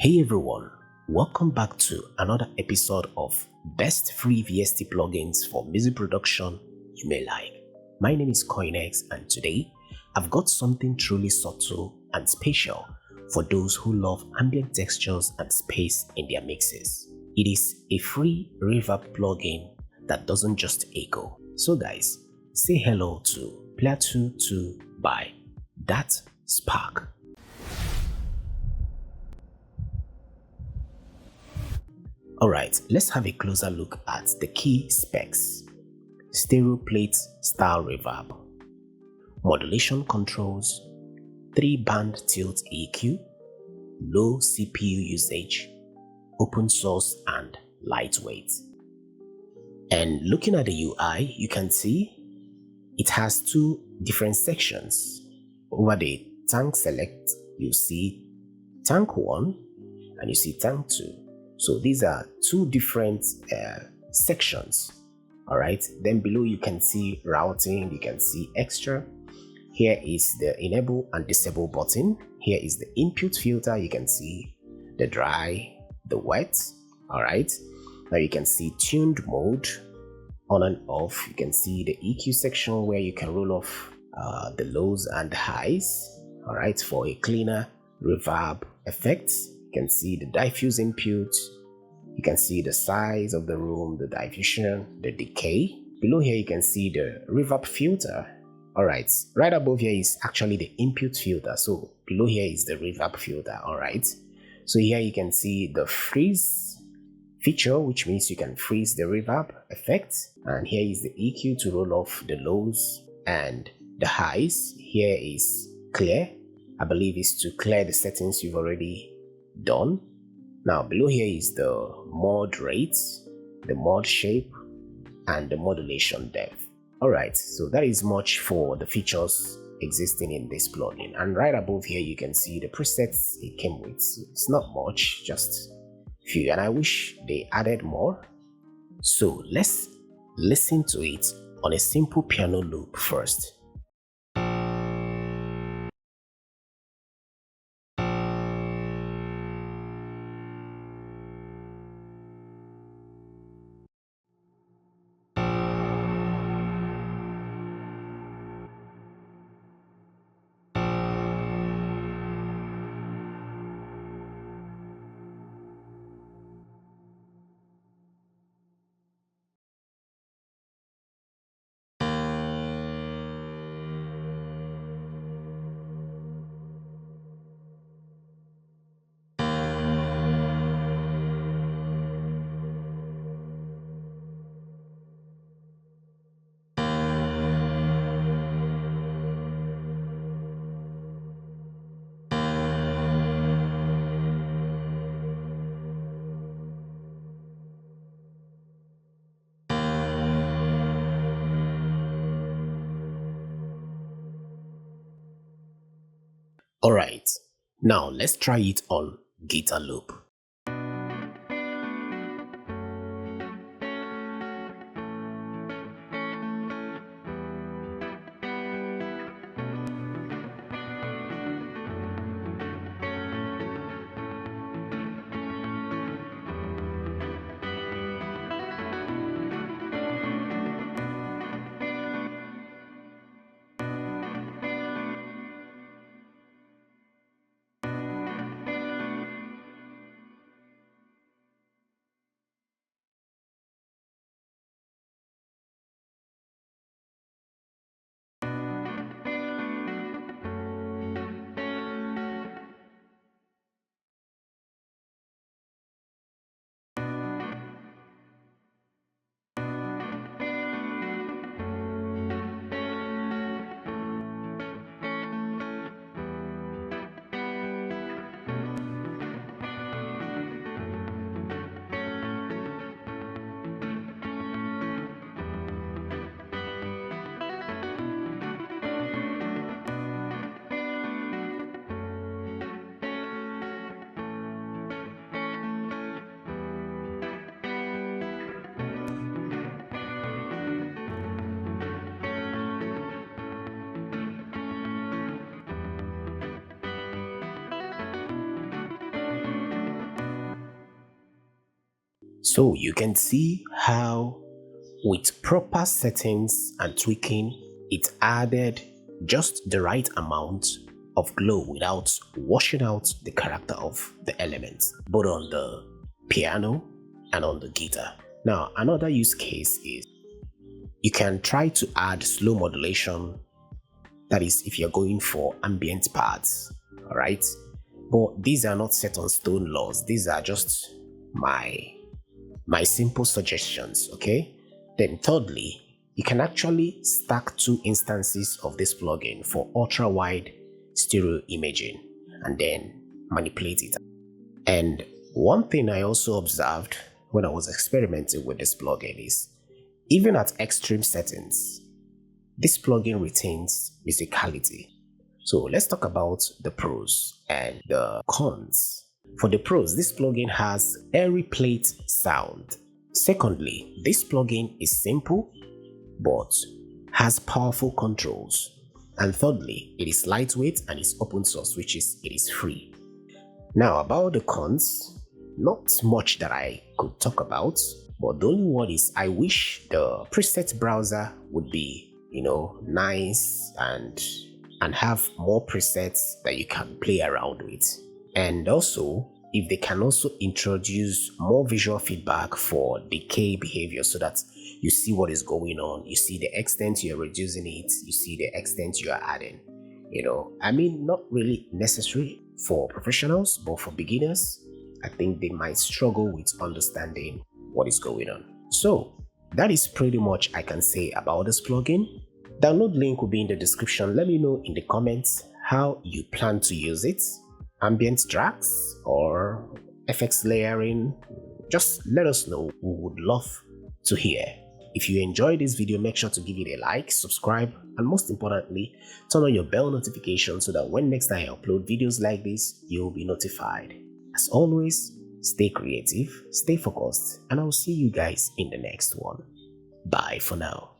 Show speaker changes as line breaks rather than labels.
Hey everyone, welcome back to another episode of Best Free VST Plugins for Music Production You May Like. My name is Coinx and today I've got something truly subtle and special for those who love ambient textures and space in their mixes. It is a free reverb plugin that doesn't just echo. So guys, say hello to Plateau 2 by That Spark. Alright, let's have a closer look at the key specs. Stereo plate style reverb, modulation controls, 3-band tilt EQ, low CPU usage, open source and lightweight. And looking at the UI, you can see it has two different sections. Over the tank select, you see tank 1 and you see tank 2. So these are two different sections. All right, then below you can see routing, you can see extra. Here is the enable and disable button. Here is the input filter. You can see the dry, the wet. All right, now you can see tuned mode on and off. You can see the EQ section where you can roll off the lows and highs. All right, for a cleaner reverb effect. You can see the diffuse input, you can see the size of the room, the diffusion, the decay. Below here you can see the reverb filter. Alright, right above here is actually the input filter, so below here is the reverb filter. Alright, so here you can see the freeze feature, which means you can freeze the reverb effect, and here is the EQ to roll off the lows and the highs. Here is clear, I believe is to clear the settings you've already done. Now below here is the mod rate, the mod shape, and the modulation depth. Alright, so that is much for the features existing in this plugin. And right above here you can see the presets it came with. It's not much, just few, and I wish they added more. So let's listen to it on a simple piano loop first. Alright, now let's try it on guitar loop. So you can see how with proper settings and tweaking, it added just the right amount of glow without washing out the character of the elements, both on the piano and on the guitar. Now, another use case is you can try to add slow modulation. That is, if you're going for ambient parts, all right? But these are not set on stone laws. These are just my simple suggestions, okay? Then thirdly, you can actually stack 2 instances of this plugin for ultra-wide stereo imaging and then manipulate it. And one thing I also observed when I was experimenting with this plugin is, even at extreme settings, this plugin retains musicality. So let's talk about the pros and the cons. For the pros, this plugin has airy plate sound. Secondly, this plugin is simple but has powerful controls. And thirdly, it is lightweight and is open source, which is it is free. Now about the cons, not much that I could talk about, but the only one is I wish the preset browser would be, nice and have more presets that you can play around with. And also, if they can also introduce more visual feedback for decay behavior so that you see what is going on, you see the extent you're reducing it, you see the extent you are adding. Not really necessary for professionals, but for beginners, I think they might struggle with understanding what is going on. So that is pretty much I can say about this plugin. Download link will be in the description. Let me know in the comments how you plan to use it. Ambient tracks or FX layering, just let us know. We would love to hear. If you enjoyed this video, make sure to give it a like, subscribe, and most importantly, turn on your bell notification so that when next time I upload videos like this, you'll be notified. As always, stay creative, stay focused, and I'll see you guys in the next one. Bye for now.